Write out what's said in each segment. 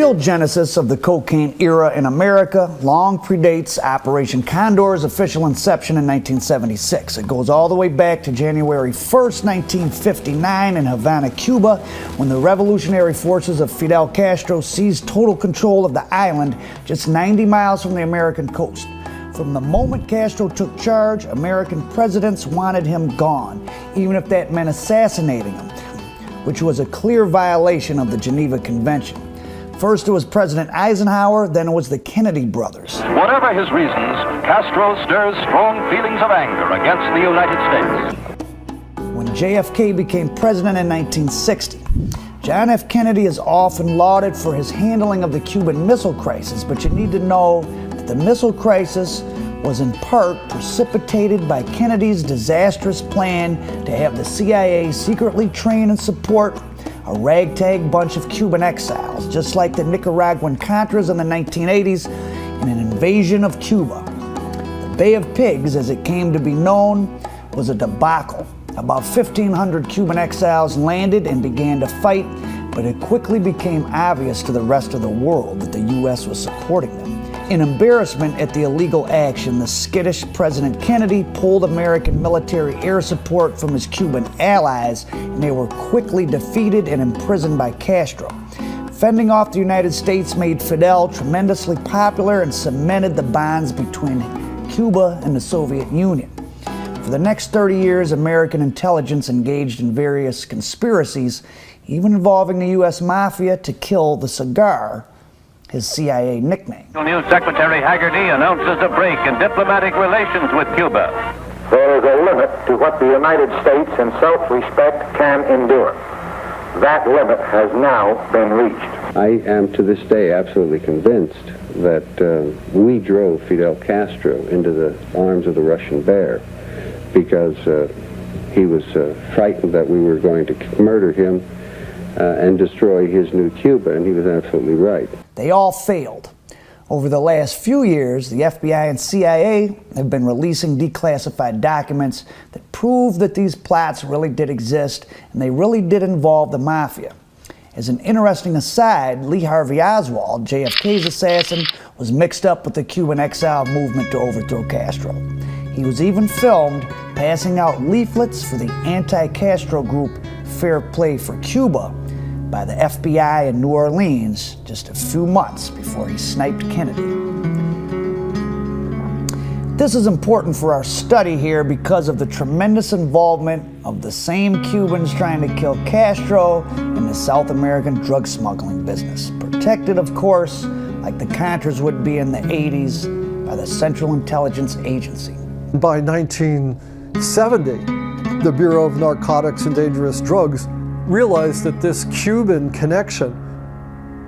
real genesis of the cocaine era in America long predates Operation Condor's official inception in 1976. It goes all the way back to January 1st, 1959 in Havana, Cuba, when the revolutionary forces of Fidel Castro seized total control of the island just 90 miles from the American coast. From the moment Castro took charge, American presidents wanted him gone, even if that meant assassinating him, which was a clear violation of the Geneva Convention. First it was President Eisenhower, then it was the Kennedy brothers. Whatever his reasons, Castro stirs strong feelings of anger against the United States. When JFK became president in 1960, John F. Kennedy is often lauded for his handling of the Cuban Missile Crisis, but you need to know that the missile crisis was in part precipitated by Kennedy's disastrous plan to have the CIA secretly train and support a ragtag bunch of Cuban exiles, just like the Nicaraguan Contras in the 1980s in an invasion of Cuba. The Bay of Pigs, as it came to be known, was a debacle. About 1,500 Cuban exiles landed and began to fight, but it quickly became obvious to the rest of the world that the U.S. was supporting them. In embarrassment at the illegal action, the skittish President Kennedy pulled American military air support from his Cuban allies, and they were quickly defeated and imprisoned by Castro. Fending off the United States made Fidel tremendously popular and cemented the bonds between Cuba and the Soviet Union. For the next 30 years, American intelligence engaged in various conspiracies, even involving the U.S. Mafia, to kill the cigar, his CIA nickname. News Secretary Haggerty announces a break in diplomatic relations with Cuba. There is a limit to what the United States in self-respect can endure. That limit has now been reached. I am to this day absolutely convinced that we drove Fidel Castro into the arms of the Russian bear because he was frightened that we were going to murder him and destroy his new Cuba, and he was absolutely right. They all failed. Over the last few years, the FBI and CIA have been releasing declassified documents that prove that these plots really did exist, and they really did involve the Mafia. As an interesting aside, Lee Harvey Oswald, JFK's assassin, was mixed up with the Cuban exile movement to overthrow Castro. He was even filmed passing out leaflets for the anti-Castro group Fair Play for Cuba by the FBI in New Orleans just a few months before he sniped Kennedy. This is important for our study here because of the tremendous involvement of the same Cubans trying to kill Castro in the South American drug smuggling business, protected, of course, like the Contras would be in the 80s, by the Central Intelligence Agency. By 1970, the Bureau of Narcotics and Dangerous Drugs realized that this Cuban connection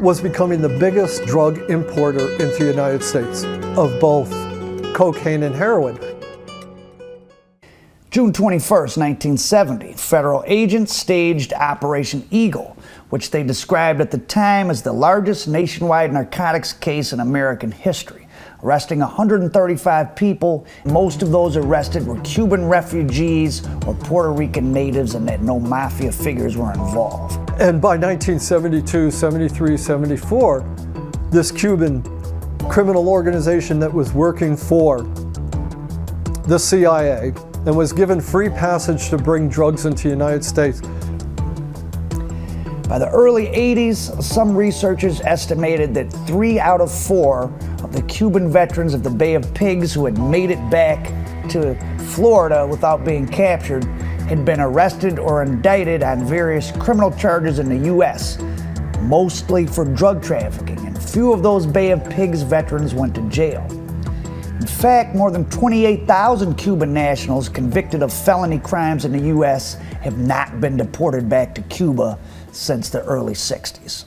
was becoming the biggest drug importer into the United States of both cocaine and heroin. June 21st, 1970, federal agents staged Operation Eagle, which they described at the time as the largest nationwide narcotics case in American history, arresting 135 people. Most of those arrested were Cuban refugees or Puerto Rican natives, and that no mafia figures were involved. And by 1972, 73, 74, this Cuban criminal organization that was working for the C.I.A. and was given free passage to bring drugs into the United States. By the early 80s, some researchers estimated that 3 out of 4 of the Cuban veterans of the Bay of Pigs who had made it back to Florida without being captured had been arrested or indicted on various criminal charges in the U.S., mostly for drug trafficking, and few of those Bay of Pigs veterans went to jail. In fact, more than 28,000 Cuban nationals convicted of felony crimes in the U.S. have not been deported back to Cuba since the early 60s.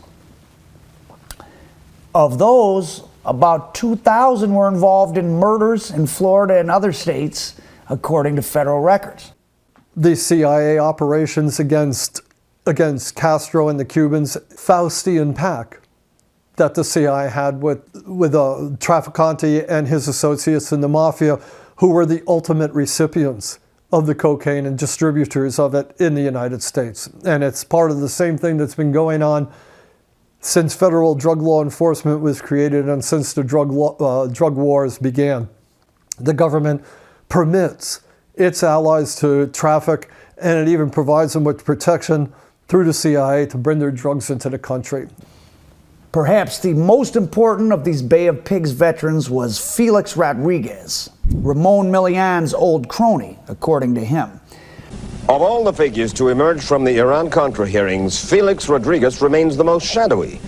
Of those, about 2,000 were involved in murders in Florida and other states, according to federal records. The CIA operations against Castro and the Cubans, Faustian pact that the CIA had with Trafficante and his associates in the Mafia, who were the ultimate recipients of the cocaine and distributors of it in the United States. And it's part of the same thing that's been going on since federal drug law enforcement was created and since the drug wars began. The government permits its allies to traffic, and it even provides them with protection through the CIA to bring their drugs into the country. Perhaps the most important of these Bay of Pigs veterans was Felix Rodriguez, Ramon Millán's old crony, according to him. Of all the figures to emerge from the Iran-Contra hearings, Felix Rodriguez remains the most shadowy.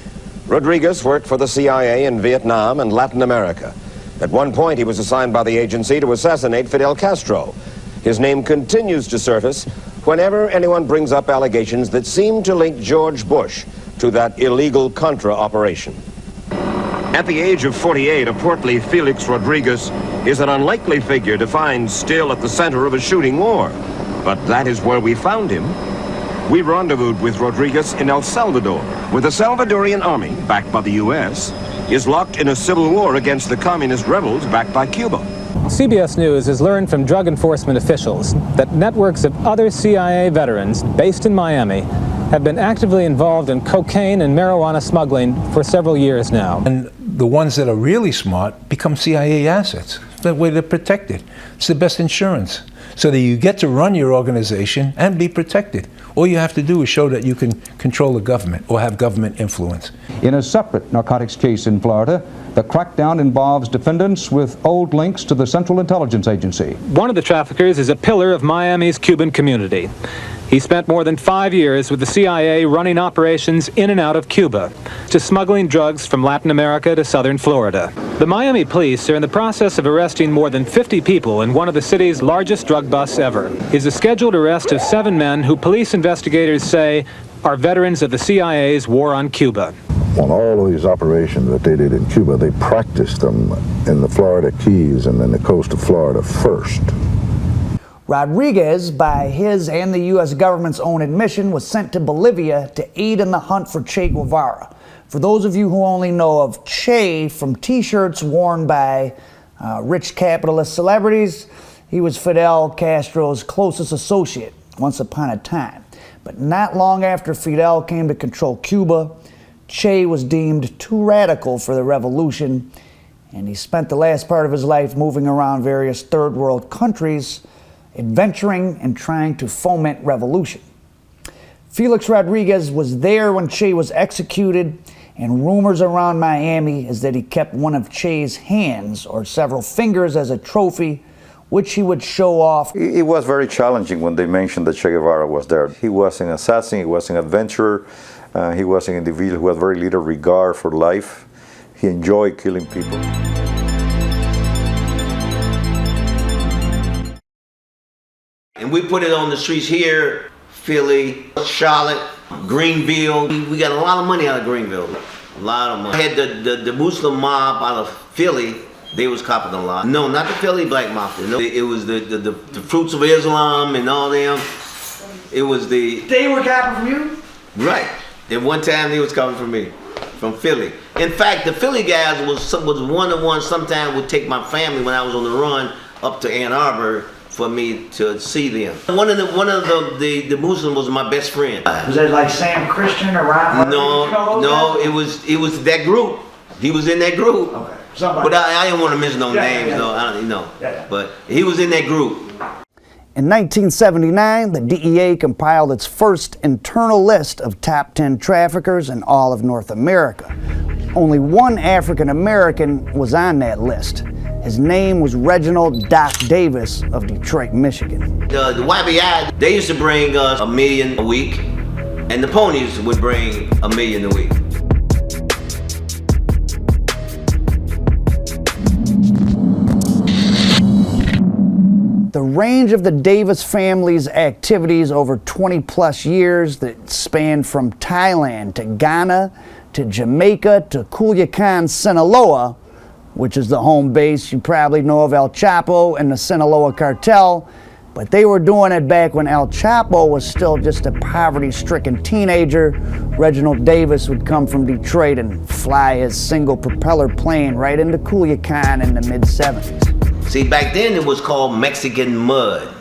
Rodriguez worked for the CIA in Vietnam and Latin America. At one point, he was assigned by the agency to assassinate Fidel Castro. His name continues to surface whenever anyone brings up allegations that seem to link George Bush to that illegal Contra operation. At the age of 48, a portly Felix Rodriguez is an unlikely figure to find still at the center of a shooting war. But that is where we found him. We rendezvoused with Rodriguez in El Salvador, where the Salvadorian army, backed by the U.S., is locked in a civil war against the communist rebels backed by Cuba. CBS News has learned from drug enforcement officials that networks of other CIA veterans based in Miami have been actively involved in cocaine and marijuana smuggling for several years now. And the ones that are really smart become CIA assets. That way they're protected. It's the best insurance. So that you get to run your organization and be protected. All you have to do is show that you can control the government or have government influence. In a separate narcotics case in Florida, the crackdown involves defendants with old links to the Central Intelligence Agency. One of the traffickers is a pillar of Miami's Cuban community. He spent more than 5 years with the CIA running operations in and out of Cuba, to smuggling drugs from Latin America to southern Florida. The Miami police are in the process of arresting more than 50 people in one of the city's largest drug busts ever. Is a scheduled arrest of 7 men who police investigators say are veterans of the CIA's war on Cuba. On all of these operations that they did in Cuba, they practiced them in the Florida Keys and then the coast of Florida first. Rodriguez, by his and the U.S. government's own admission, was sent to Bolivia to aid in the hunt for Che Guevara. For those of you who only know of Che from t-shirts worn by rich capitalist celebrities, he was Fidel Castro's closest associate once upon a time. But not long after Fidel came to control Cuba, Che was deemed too radical for the revolution, and he spent the last part of his life moving around various third world countries, adventuring and trying to foment revolution. Felix Rodriguez was there when Che was executed, and rumors around Miami is that he kept one of Che's hands or several fingers as a trophy, which he would show off. It was very challenging when they mentioned that Che Guevara was there. He was an assassin, he was an adventurer, he was an individual who had very little regard for life. He enjoyed killing people. And we put it on the streets here, Philly, Charlotte, Greenville. We got a lot of money out of Greenville, a lot of money. I had the Muslim mob out of Philly. They was copping a lot. No, not the Philly Black Mafia. No, it was the Fruits of Islam and all them. It was the... They were copping from you? Right. At one time they was coming from me, from Philly. In fact, the Philly guys was one of the ones sometimes would take my family when I was on the run up to Ann Arbor for me to see them. One of the Muslims was my best friend. Was that like Sam Christian or Ron? No, it was that group. He was in that group. Okay. Somebody. But I didn't want to mention no names, though. I don't know. Yeah. But he was in that group. In 1979, the DEA compiled its first internal list of top 10 traffickers in all of North America. Only one African American was on that list. His name was Reginald Doc Davis of Detroit, Michigan. The YBI, they used to bring us $1 million a week, and the ponies would bring $1 million a week. The range of the Davis family's activities over 20 plus years that spanned from Thailand to Ghana to Jamaica to Culiacan, Sinaloa, which is the home base, you probably know of El Chapo and the Sinaloa cartel, but they were doing it back when El Chapo was still just a poverty-stricken teenager. Reginald Davis would come from Detroit and fly his single propeller plane right into Culiacan in the mid-70s. See, back then it was called Mexican mud.